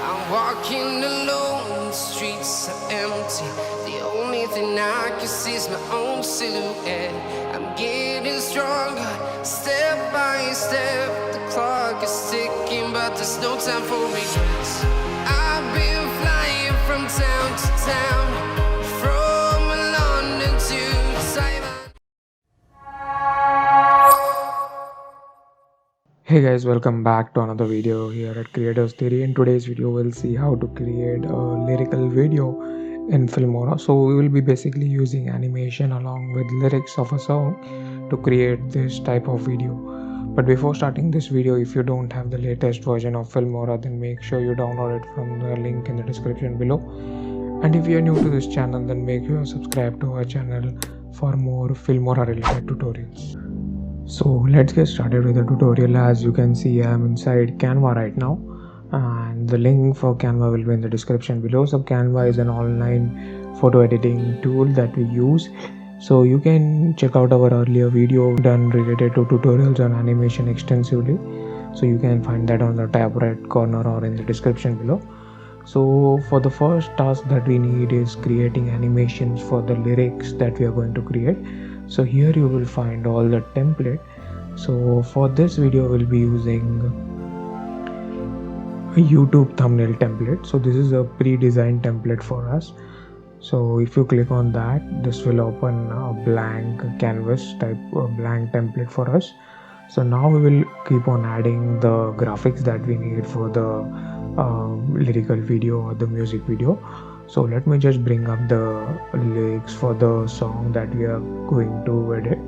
I'm walking alone, the streets are empty. The only thing I can see is my own silhouette. I'm getting stronger, step by step. The clock is ticking, but there's no time for regrets. I've been flying from town to town, from London to Taiwan. Hey guys, welcome back to another video here at Creators Theory. In today's video, we'll see how to create a lyrical video in Filmora. So we will be basically using animation along with lyrics of a song to create this type of video. But before starting this video, if you don't have the latest version of Filmora, then make sure you download it from the link in the description below. And if you're new to this channel, then make sure you subscribe to our channel for more Filmora related tutorials. So let's get started with the tutorial. As you can see, I am inside Canva right now, and the link for Canva will be in the description below. So Canva is an online photo editing tool that we use. So you can check out our earlier video done related to tutorials on animation extensively. So you can find that on the tab right corner or in the description below. So for the first task that we need is creating animations for the lyrics that we are going to create. So here you will find all the template. So for this video we'll be using a YouTube thumbnail template. So this is a pre-designed template for us. So if you click on that, this will open a blank canvas type blank template for us. So now we will keep on adding the graphics that we need for the lyrical video or the music video. So let me just bring up the lyrics for the song that we are going to edit.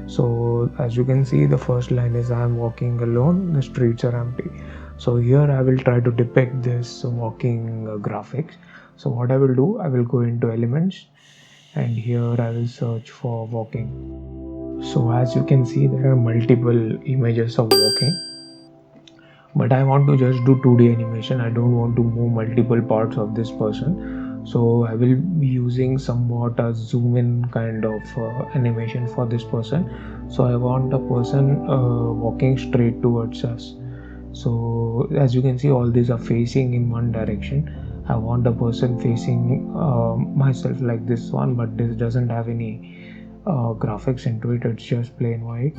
So as you can see, the first line is I am walking alone, the streets are empty. So here I will try to depict this walking graphics. So what I will do, I will go into elements and here I will search for walking. So as you can see, there are multiple images of walking, but I want to just do 2D animation. I don't want to move multiple parts of this person. So I will be using somewhat a zoom in kind of animation for this person. So I want a person walking straight towards us. So as you can see, all these are facing in one direction. I want a person facing myself like this one, but this doesn't have any graphics into it. It's just plain white.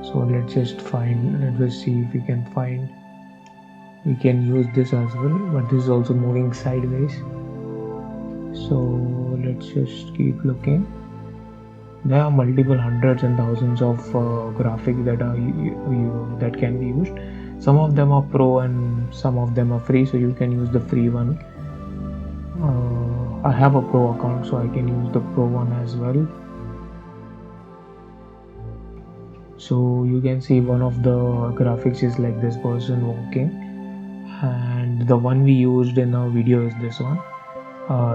So let's see if we can find, we can use this as well, but this is also moving sideways. So let's just keep looking. There are multiple hundreds and thousands of graphics that are that can be used. Some of them are pro and some of them are free, so you can use the free one. I have a pro account, so I can use the pro one as well. So you can see one of the graphics is like this person walking, and the one we used in our video is this one,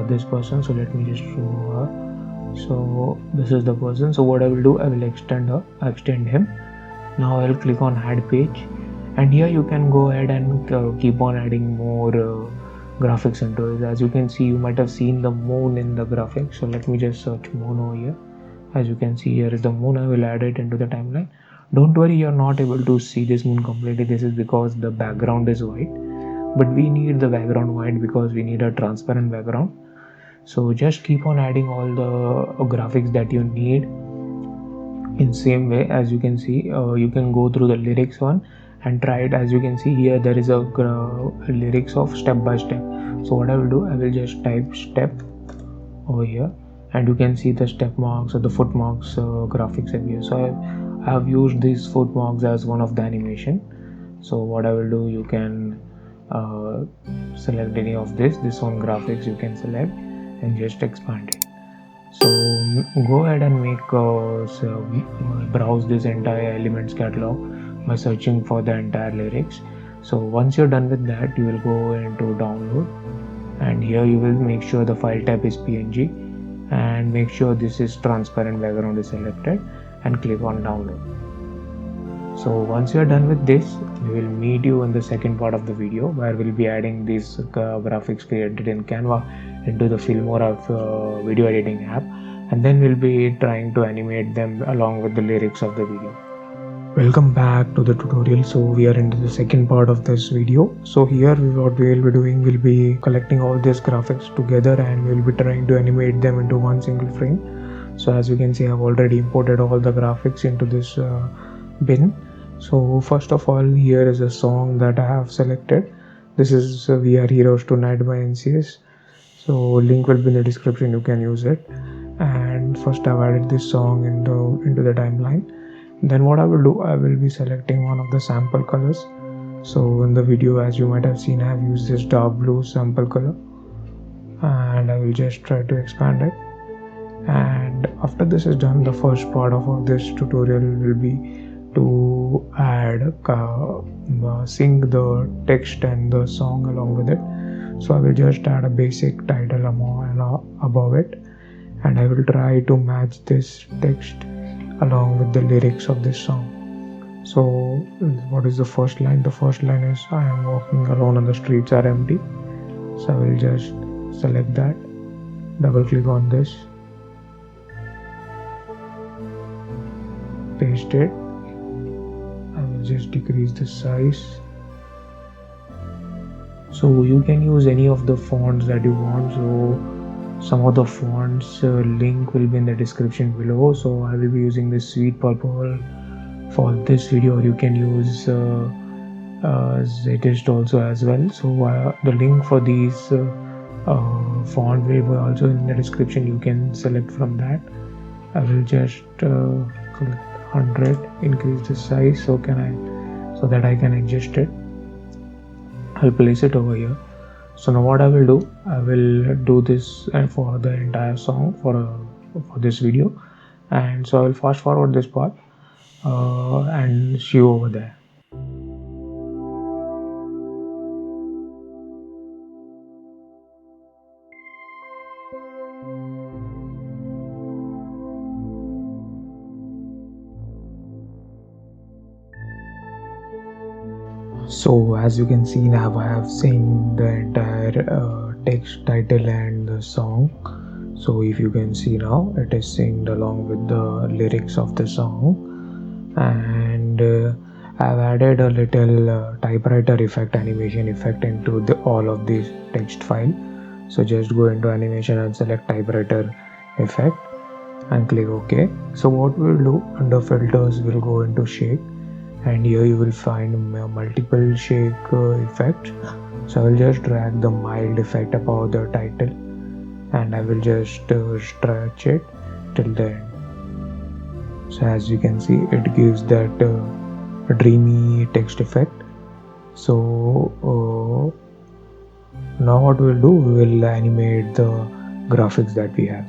this person. So let me just show her. So this is the person. So what I will do, I will extend him. Now I will click on add page, and here you can go ahead and keep on adding more graphics into it. As you can see, you might have seen the moon in the graphics. So let me just search moon over here. As you can see, here is the moon. I will add it into the timeline. Don't worry, you're not able to see this moon completely. This is because the background is white, but we need the background white because we need a transparent background. So just keep on adding all the graphics that you need in same way. As you can see, you can go through the lyrics one and try it. As you can see here, there is a lyrics of step by step. So what I will do, I will just type step over here, and you can see the step marks or the foot marks graphics appear. So I have used these foot marks as one of the animation. So what I will do, you can select any of this one graphics you can select and just expand it. So go ahead and make browse this entire elements catalog by searching for the entire lyrics. So once you're done with that, you will go into download, and here you will make sure the file type is PNG, and make sure this is transparent background is selected, and click on download. So once you are done with this, we will meet you in the second part of the video, where we'll be adding these graphics created in Canva into the Filmora video editing app, and then we'll be trying to animate them along with the lyrics of the video. Welcome back to the tutorial. So we are into the second part of this video. So here what we will be doing will be collecting all these graphics together and we will be trying to animate them into one single frame. So as you can see, I've already imported all the graphics into this bin. So first of all, here is a song that I have selected. This is We Are Heroes Tonight by NCS. So link will be in the description, you can use it. And first I've added this song into the timeline. Then what I will do, I will be selecting one of the sample colors. So in the video, as you might have seen, I have used this dark blue sample color and I will just try to expand it. And after this is done, the first part of this tutorial will be to sync the text and the song along with it. So I will just add a basic title above it and I will try to match this text along with the lyrics of this song. So what is the first line? The first line is, I am walking alone and the streets are empty. So I will just select that, double click on this, paste it. I will just decrease the size. So you can use any of the fonts that you want. So some of the fonts link will be in the description below. So I will be using this Sweet Purple for this video. You can use Zetist also as well. So the link for these font will be also in the description. You can select from that. I will just click 100, increase the size so that I can adjust it. I'll place it over here. So now what I will do, I will do this for the entire song for this video, and so I will fast forward this part and see you over there. So as you can see now, I have seen the entire text, title and the song. So if you can see now, it is synced along with the lyrics of the song. And I've added a little typewriter effect, animation effect into all of these text file. So just go into animation and select typewriter effect and click OK. So what we'll do, under filters we'll go into shake, and here you will find multiple shake effects. So I will just drag the mild effect above the title and I will just stretch it till the end. So as you can see, it gives that dreamy text effect. So now what we'll do, we will animate the graphics that we have.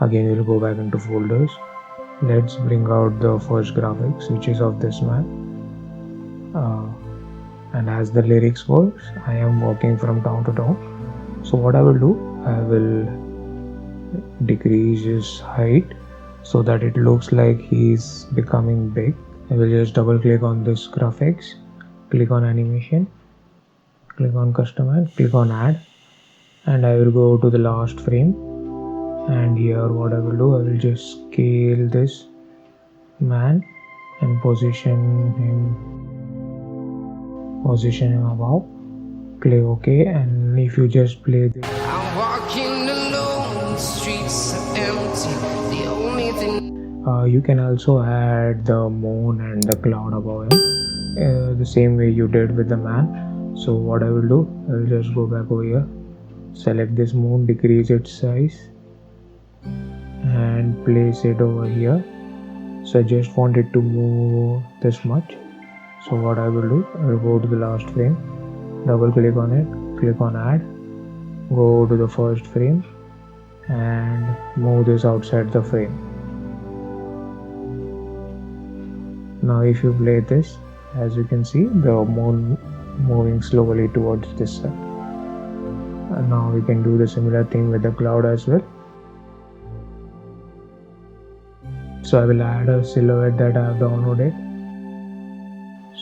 Again, we'll go back into folders. Let's bring out the first graphics, which is of this man. And as the lyrics goes, I am walking from town to town. So what I will do, I will decrease his height so that it looks like he's becoming big. I will just double click on this graphics, click on animation, click on customize, click on add, and I will go to the last frame. And here what I will do, I will just scale this man and position him above. Click OK, and if you just play this, I'm walking alone, the streets are empty. The only thing you can also add the moon and the cloud above him, the same way you did with the man. So what I will do, I will just go back over here, select this moon, decrease its size and place it over here. So I just want it to move this much. So what I will do, I will go to the last frame, double click on it, click on add, go to the first frame and move this outside the frame. Now if you play this, as you can see, the moon moving slowly towards this side. And now we can do the similar thing with the cloud as well. So I will add a silhouette that I have downloaded.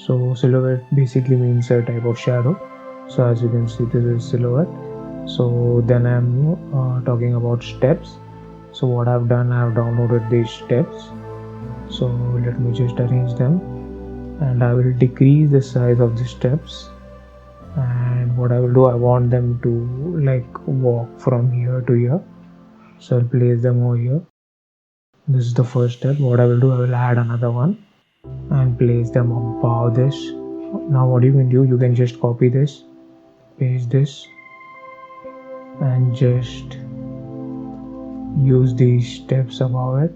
So silhouette basically means a type of shadow. So as you can see, this is silhouette. So then I'm talking about steps. So what I've done, I've downloaded these steps So let me just arrange them, and I will decrease the size of the steps. And what I will do, I want them to like walk from here to here, so I'll place them over here. This is the first step. What I will do, I will add another one and place them above this. Now what you can do, you can just copy this, paste this, and just use these steps above it,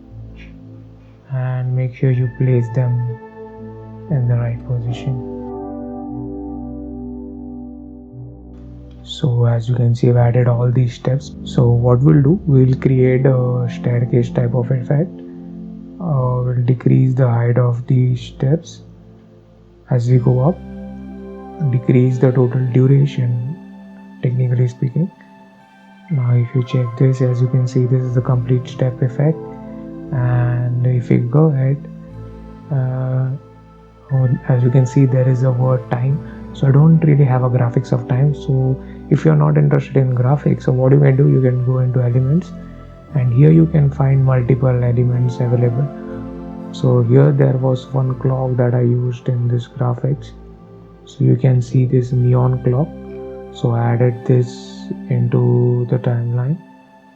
and make sure you place them in the right position. So as you can see, I've added all these steps. So what we'll do, we'll create a staircase type of effect. We'll decrease the height of these steps as we go up, decrease the total duration, technically speaking. Now if you check this, as you can see, this is the complete step effect. And if we go ahead, as you can see, there is a word time. So I don't really have a graphics of time. So if you're not interested in graphics, so what you can do, you can go into elements, and here you can find multiple elements available. So here there was one clock that I used in this graphics. So you can see this neon clock. So I added this into the timeline,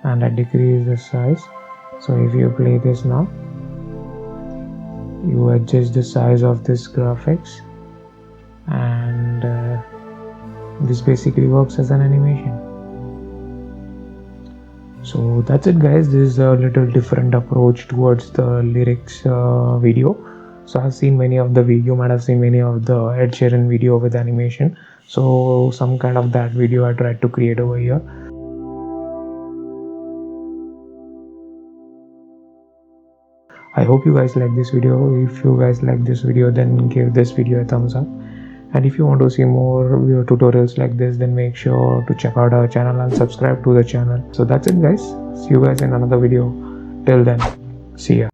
and I decreased the size. So if you play this now, you adjust the size of this graphics, and this basically works as an animation. So that's it guys. This is a little different approach towards the lyrics video. So I've seen many of the video, you might have seen many of the Ed Sheeran video with animation. So some kind of that video I tried to create over here. I hope you guys like this video. If you guys like this video, then give this video a thumbs up. And if you want to see more tutorials like this, then make sure to check out our channel and subscribe to the channel. So that's it guys. See you guys in another video. Till then, see ya.